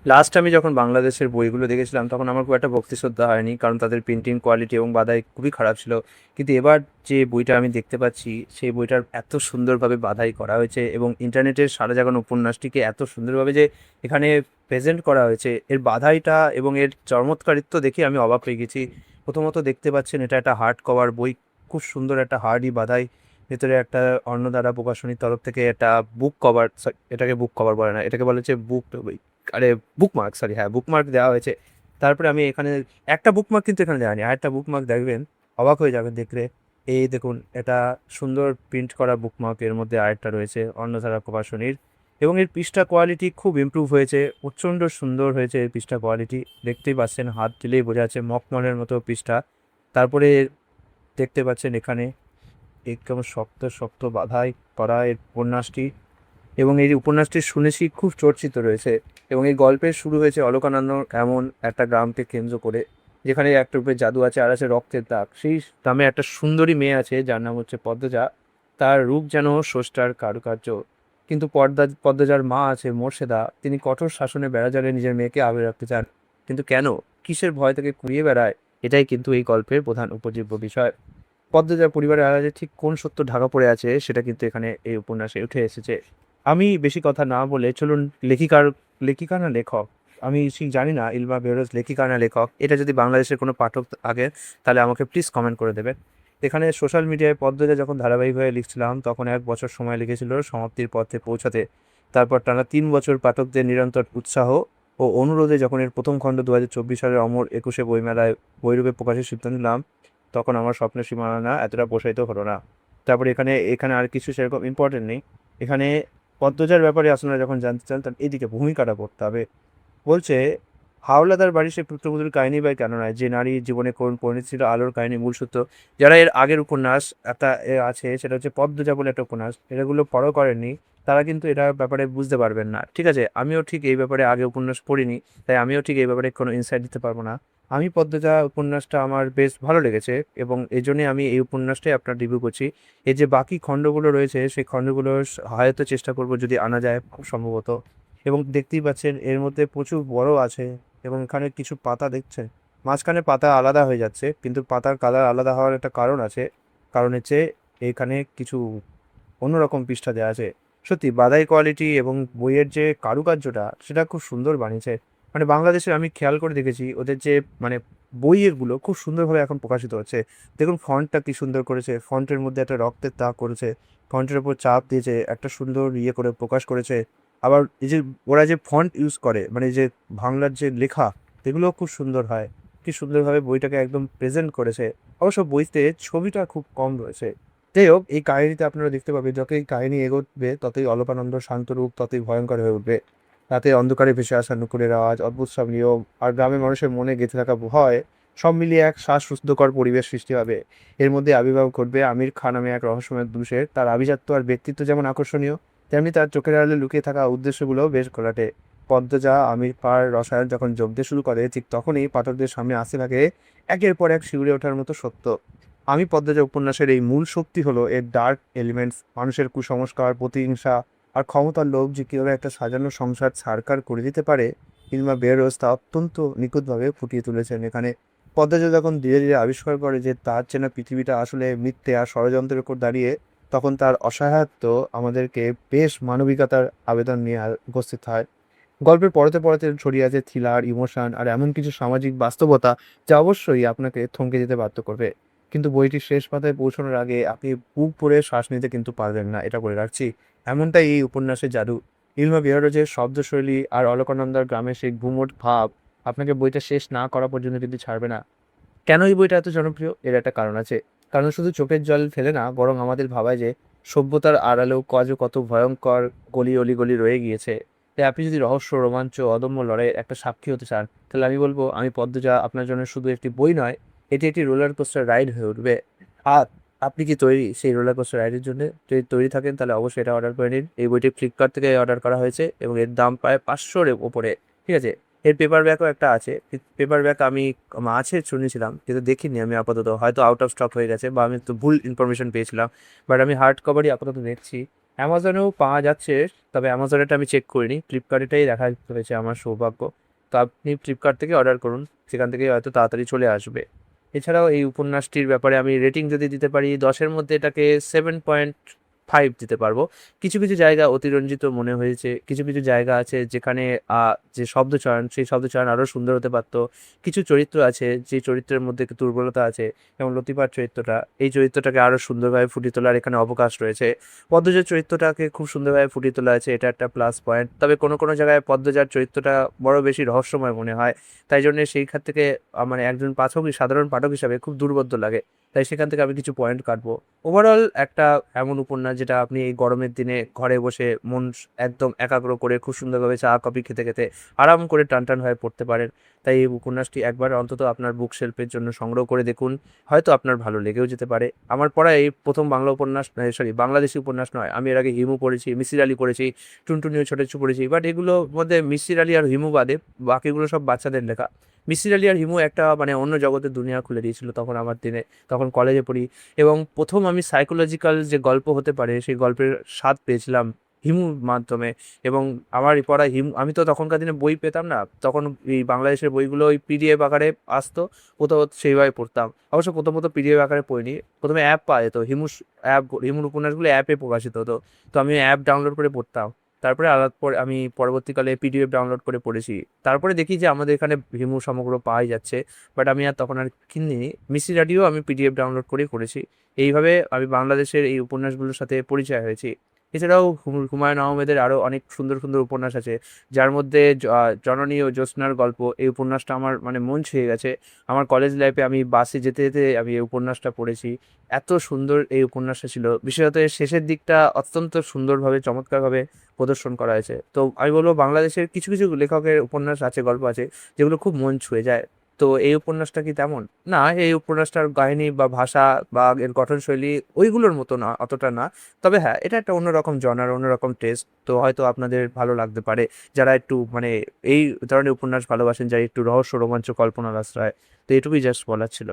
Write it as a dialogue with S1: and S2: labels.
S1: Last আমি যখন বাংলাদেশের বইগুলো দেখেছিলাম তখন আমার খুব একটা ভক্তি শ্রদ্ধা হয়নি, কারণ তাদের প্রিন্টিং কোয়ালিটি এবং বাঁধাই খুবই খারাপ ছিল। কিন্তু এবার যে বইটা আমি দেখতে পাচ্ছি সেই বইটার এত সুন্দরভাবে বাঁধাই করা হয়েছে এবং ইন্টারনেটের সারা জাগানো উপন্যাসটিকে এত সুন্দরভাবে যে এখানে প্রেজেন্ট করা হয়েছে, এর বাঁধাইটা এবং এর চমৎকারিত্ব দেখে আমি অবাক হয়ে গেছি। প্রথমত দেখতে পাচ্ছেন এটা একটা হার্ড কভার বই, খুব সুন্দর একটা হার্ডই বাঁধাই। ভেতরে একটা অন্নদারা প্রকাশনীর তরফ থেকে একটা বুক কভার, এটাকে বুক কভার বলে না, এটাকে বলা হচ্ছে বুক, আরে বুকমার্ক, সরি, হ্যাঁ বুকমার্ক দেওয়া হয়েছে। তারপরে আমি এখানে একটা বুকমার্ক কিন্তু এখানে দেওয়া নেই, আরেকটা বুকমার্ক দেখবেন, অবাক হয়ে যাবেন দেখলে। এই দেখুন, এটা সুন্দর প্রিন্ট করা বুকমার্ক, এর মধ্যে আরেকটা রয়েছে অন্নধারা প্রকাশনীর। এবং এর পৃষ্ঠা কোয়ালিটি খুব ইমপ্রুভ হয়েছে, প্রচণ্ড সুন্দর হয়েছে এর পৃষ্ঠা কোয়ালিটি। দেখতেই পাচ্ছেন, হাত দিলেই বোঝা যাচ্ছে মখমলের মতো পৃষ্ঠা। তারপরে দেখতে পাচ্ছেন এখানে একদম শক্ত শক্ত বাঁধাই করা এর উপন্যাসটি। এবং এই উপন্যাসটি শুনেছি খুব চর্চিত রয়েছে। এবং এই গল্পের শুরু হয়েছে অলকানন্দা এমন একটা গ্রামকে কেন্দ্র করে, যেখানে একটা রূপে জাদু আছে আর আছে রক্তের দাগ। সেই নামে একটা সুন্দরী মেয়ে আছে যার নাম হচ্ছে পদ্মজা। তার রূপ যেন স্রষ্টার কারুকার্য। কিন্তু পদ্মজার মা আছে মোর্শেদা, তিনি কঠোর শাসনে বেড়াজালে নিজের মেয়েকে আগলে রাখতে চান। কিন্তু কেন, কিসের ভয় থেকে কুড়িয়ে বেড়ায়, এটাই কিন্তু এই গল্পের প্রধান উপজীব্য বিষয়। পদ্মজার পরিবারের আড়ালে ঠিক কোন সত্য ঢাকা পড়ে আছে সেটা কিন্তু এখানে এই উপন্যাসে উঠে এসেছে। আমি বেশি কথা না বলে চলুন, লেখিকার, লেখিকা না লেখক, আমি ঠিক জানি না ইলমা বেরোজ লেখিকা না লেখক, এটা যদি বাংলাদেশের কোনো পাঠক আগে, তাহলে আমাকে প্লিজ কমেন্ট করে দেবেন। এখানে সোশ্যাল মিডিয়ায় পদ্মজা যখন ধারাবাহিকভাবে লিখছিলাম তখন 1 বছর সময় লেগেছিল সমাপ্তির পথে পৌঁছাতে। তারপর টানা 3 বছর পাঠকদের নিরন্তর উৎসাহ ও অনুরোধে যখন এর প্রথম খণ্ড 2024 সালের অমর 21 বইমেলায় বইরূপে প্রকাশের সিদ্ধান্ত নিলাম, তখন আমার স্বপ্নের সীমানা এতটা প্রসারিত হলো না। তারপরে এখানে এখানে আর কিছু সেরকম ইম্পর্টেন্ট নেই। এখানে পদ্মজার ব্যাপারে আপনারা যখন জানতে চান তখন এদিকে ভূমিকাটা পড়তে হবে। বলছে, হাওলাদার বাড়ি সে পুত্রবধূর কাহিনী বা কেন নয়, যে নারী জীবনে করুণ পরিণতি ছিল আলোর কাহিনী মূল সূত্র। যারা এর আগের উপন্যাস একটা আছে, সেটা হচ্ছে পদ্মজা বলে একটা উপন্যাস, এটাগুলো ফলো করেননি, তারা কিন্তু এটার ব্যাপারে বুঝতে পারবেন না। ঠিক আছে, আমিও ঠিক এই ব্যাপারে আগে উপন্যাস পড়িনি, তাই আমিও ঠিক এই ব্যাপারে কোনো ইনসাইট দিতে পারবো না। আমি পদ্মজা উপন্যাসটা আমার বেশ ভালো লেগেছে এবং এই জন্যই আমি এই উপন্যাসটাই আপনার রিভিউ করছি। এই যে বাকি খণ্ডগুলো রয়েছে সেই খণ্ডগুলো হয়তো চেষ্টা করব যদি আনা যায়, খুব সম্ভবত। এবং দেখতেই পাচ্ছেন এর মধ্যে প্রচুর বড় আছে। এবং এখানে কিছু পাতা দেখছেন, মাঝখানে পাতা আলাদা হয়ে যাচ্ছে, কিন্তু পাতার কালার আলাদা হওয়ার একটা কারণ আছে। কারণ হচ্ছে এখানে কিছু অন্যরকম পৃষ্ঠা দেওয়া আছে। সত্যি বাঁধাই কোয়ালিটি এবং বইয়ের যে কারুকার্যটা সেটা খুব সুন্দর বানিয়েছে। মানে বাংলাদেশে আমি খেয়াল করে দেখেছি ওদের যে মানে বইয়েরগুলো খুব সুন্দরভাবে এখন প্রকাশিত হচ্ছে। দেখুন ফন্টটা কি সুন্দর করেছে, ফন্টের মধ্যে একটা রক্তের দাগ করেছে, ফন্টের উপর চাপ দিয়েছে, একটা সুন্দর ইয়ে করে প্রকাশ করেছে। আবার এই যে ওরা যে ফন্ট ইউজ করে, মানে এই যে বাংলার যে লেখা, এগুলোও খুব সুন্দর হয়। কি সুন্দরভাবে বইটাকে একদম প্রেজেন্ট করেছে। অবশ্য বইতে ছবিটা খুব কম রয়েছে। যাই হোক, এই কাহিনীতে আপনারা দেখতে পাবেন যতই কাহিনী এগোবে ততই অলকানন্দ শান্তরূপ ততই ভয়ঙ্কর হয়ে উঠবে। রাতে অন্ধকারে ভেসে আসা নুপুরের আওয়াজ, অদ্ভুত সব নিয়ম আর গ্রামের মানুষের মনে গেঁথে থাকা ভয়, সব মিলিয়ে এক শ্বাসরুদ্ধকর পরিবেশ সৃষ্টি হবে। এর মধ্যে আবির্ভাব ঘটবে আমির খান নামে এক রহস্যময় পুরুষের। তার আভিজাত্য আর ব্যক্তিত্ব যেমন আকর্ষণীয়, তেমনি তার চোখের আড়ালে লুকিয়ে থাকা উদ্দেশ্যগুলোও বেশ ঘোলাটে। পদ্মজা আমির পার রসায়ন যখন জমতে শুরু করে, ঠিক তখনই পাঠকদের সামনে আসতে থাকে একের পর এক শিউরে ওঠার মতো সত্য। আমি পদ্মজা উপন্যাসের এই মূল শক্তি হলো এর ডার্ক এলিমেন্টস, মানুষের কুসংস্কার, প্রতিহিংসা আর ক্ষমতার লোভ যে কীভাবে একটা সাজানো সংসার ছারখার করে দিতে পারে, কিংবা বেরোজ তা অত্যন্ত নিখুঁতভাবে ফুটিয়ে তুলেছেন এখানে। পদ্মজা যখন ধীরে ধীরে আবিষ্কার করে যে তার চেনা পৃথিবীটা আসলে মিথ্যে আর ষড়যন্ত্রের উপর দাঁড়িয়ে, তখন তার অসহায়ত্ব আমাদেরকে বেশ মানবিকতার আবেদন নিয়ে উপস্থিত হয়। গল্পের পরতে পরতে ছড়িয়ে আছে থ্রিলার, ইমোশন আর এমন কিছু সামাজিক বাস্তবতা যা অবশ্যই আপনাকে থমকে যেতে বাধ্য করবে। কিন্তু বইটির শেষ পাতায় পৌঁছানোর আগে আপনি বুক ভরে শ্বাস নিতে কিন্তু পারবেন না, এটা বলে রাখছি। এমনটাই এই উপন্যাসের জাদু। ইলমা বিহারোজের শব্দশৈলী আর অলকানন্দার গ্রামের সেই গুমোট ভাব আপনাকে বইটা শেষ না করা পর্যন্ত কিন্তু ছাড়বে না। কেন এই বইটা এত জনপ্রিয়, এর একটা কারণ আছে। কারণ শুধু চোখের জল ফেলে না, বরং আমাদের ভাবায় যে সভ্যতার আড়ালেও কত ভয়ঙ্কর গলি অলিগলি রয়ে গিয়েছে। তাই আপনি যদি রহস্য, রোমাঞ্চ, অদম্য লড়াইয়ের একটা সাক্ষী হতে চান, তাহলে আমি বলবো আমি পদ্মজা আপনার জন্য শুধু একটি বই নয়, এটি একটি রোলার কোস্টার রাইড হয়ে উঠবে। আর আপনি কি তৈরি সেই রোলার কোস্টার রাইডের জন্য? যদি তৈরি থাকেন তাহলে অবশ্যই এটা অর্ডার করে নিন। এই বইটি ফ্লিপকার্ট থেকে অর্ডার করা হয়েছে এবং এর দাম প্রায় 500-এর ওপরে। ঠিক আছে, এর পেপার ব্যাকও একটা আছে। পেপার ব্যাক আমি আছে শুনেছিলাম, কিন্তু দেখিনি আমি আপাতত, হয়তো আউট অফ স্টক হয়ে গেছে বা আমি তো ভুল ইনফরমেশন পেয়েছিলাম। বাট আমি হার্ড কভারই আপাতত দেখছি। অ্যামাজনেও পাওয়া যাচ্ছে, তবে অ্যামাজনেটা আমি চেক করিনি, ফ্লিপকার্টেটাই দেখা হয়েছে আমার সৌভাগ্য। তো আপনি ফ্লিপকার্ট থেকে অর্ডার করুন, সেখান থেকে হয়তো তাড়াতাড়ি চলে আসবে। এছাড়াও এই উপন্যাসটির ব্যাপারে আমি রেটিং যদি দিতে পারি 10-এর মধ্যে এটাকে 7.5 দিতে পারবো। কিছু কিছু জায়গা অতিরঞ্জিত মনে হয়েছে, কিছু কিছু জায়গা আছে যেখানে যে শব্দচয়ন, সেই শব্দচয়ন আরও সুন্দর হতে পারতো। কিছু চরিত্র আছে যে চরিত্রের মধ্যে একটু দুর্বলতা আছে, যেমন লতিফার চরিত্রটা, এই চরিত্রটাকে আরও সুন্দরভাবে ফুটিয়ে তোলার এখানে অবকাশ রয়েছে। পদ্মজার চরিত্রটাকে খুব সুন্দরভাবে ফুটিয়ে তোলা আছে, এটা একটা প্লাস পয়েন্ট। তবে কোনো কোনো জায়গায় পদ্মজার চরিত্রটা বড় বেশি রহস্যময় মনে হয়, তাই জন্য সেই খাত থেকে মানে একজন পাঠক, সাধারণ পাঠক হিসাবে খুব দুর্বোধ্য লাগে, তাই সেখান থেকে আমি কিছু পয়েন্ট কাটবো। ওভারঅল একটা এমন উপন্যাস যেটা আপনি এই গরমের দিনে ঘরে বসে মন একদম একাগ্র করে খুব সুন্দরভাবে চা কফি খেতে খেতে আরাম করে টান টান হয়ে পড়তে পারেন। তাই এই উপন্যাসটি একবার অন্তত আপনার বুক শেলফের জন্য সংগ্রহ করে দেখুন, হয়তো আপনার ভালো লেগেও যেতে পারে। আমার পড়া এই প্রথম বাংলা উপন্যাস, সরি বাংলাদেশি উপন্যাস নয়। আমি এর আগে হিমু পড়েছি, মিসির আলী পড়েছি, টুনটুনিও ছোট পড়েছি, বাট এগুলোর মধ্যে মিসির আলী আর হিমু বাদে বাকিগুলো সব বাচ্চাদের লেখা। মিসির আলী আর হিমু একটা মানে অন্য জগতের দুনিয়া খুলে দিয়েছিল তখন আমার দিনে, তখন কলেজে পড়ি, এবং প্রথম আমি সাইকোলজিক্যাল যে গল্প হতে পারে সেই গল্পের স্বাদ পেয়েছিলাম হিমুর মাধ্যমে। এবং আমার এই পড়া হিমু, আমি তো তখনকার দিনে বই পেতাম না, তখন এই বাংলাদেশের বইগুলো ওই পিডিএফ আকারে আসতো, কোথাও সেইভাবে পড়তাম। অবশ্য প্রথমত পিডিএফ আকারে পড়িনি, প্রথমে অ্যাপ পাওয়া যেত, হিমুর উপন্যাসগুলো অ্যাপে প্রকাশিত হতো, তো আমি অ্যাপ ডাউনলোড করে পড়তাম। তারপরে আলাদা পরে আমি পরবর্তীকালে পিডিএফ ডাউনলোড করে পড়েছি। তারপরে দেখি যে আমাদের এখানে হিমু সমগ্র পাওয়াই যাচ্ছে, বাট আমি আর তখন আর কিনিনি। মিসি রাডিও আমি পিডিএফ ডাউনলোড করেই পড়েছি। এইভাবে আমি বাংলাদেশের এই উপন্যাসগুলোর সাথে পরিচয় হয়েছি। এছাড়াও হুমায়ুন আহমেদের আরও অনেক সুন্দর সুন্দর উপন্যাস আছে, যার মধ্যে জননী ও জ্যোৎস্নার গল্প, এই উপন্যাসটা আমার মানে মন ছুঁয়ে গেছে। আমার কলেজ লাইফে আমি বাসে যেতে যেতে আমি এই উপন্যাসটা পড়েছি। এত সুন্দর এই উপন্যাসটা ছিল, বিশেষত এর শেষের দিকটা অত্যন্ত সুন্দরভাবে চমৎকারভাবে প্রদর্শন করা হয়েছে। তো আমি বলবো বাংলাদেশের কিছু কিছু লেখকের উপন্যাস আছে, গল্প আছে, যেগুলো খুব মন ছুঁয়ে যায়। তো এই উপন্যাসটা কি তেমন? না, এই উপন্যাসটার কাহিনী বা ভাষা বা এর গঠনশৈলী ওইগুলোর মতো না, অতটা না। তবে হ্যাঁ, এটা একটা অন্যরকম জনার, অন্যরকম টেস্ট, তো হয়তো আপনাদের ভালো লাগতে পারে, যারা একটু মানে এই ধরনের উপন্যাস ভালোবাসেন, যারা একটু রহস্য রোমাঞ্চ কল্পনার আশ্রয়। তো এটুকুই জাস্ট বলার ছিল।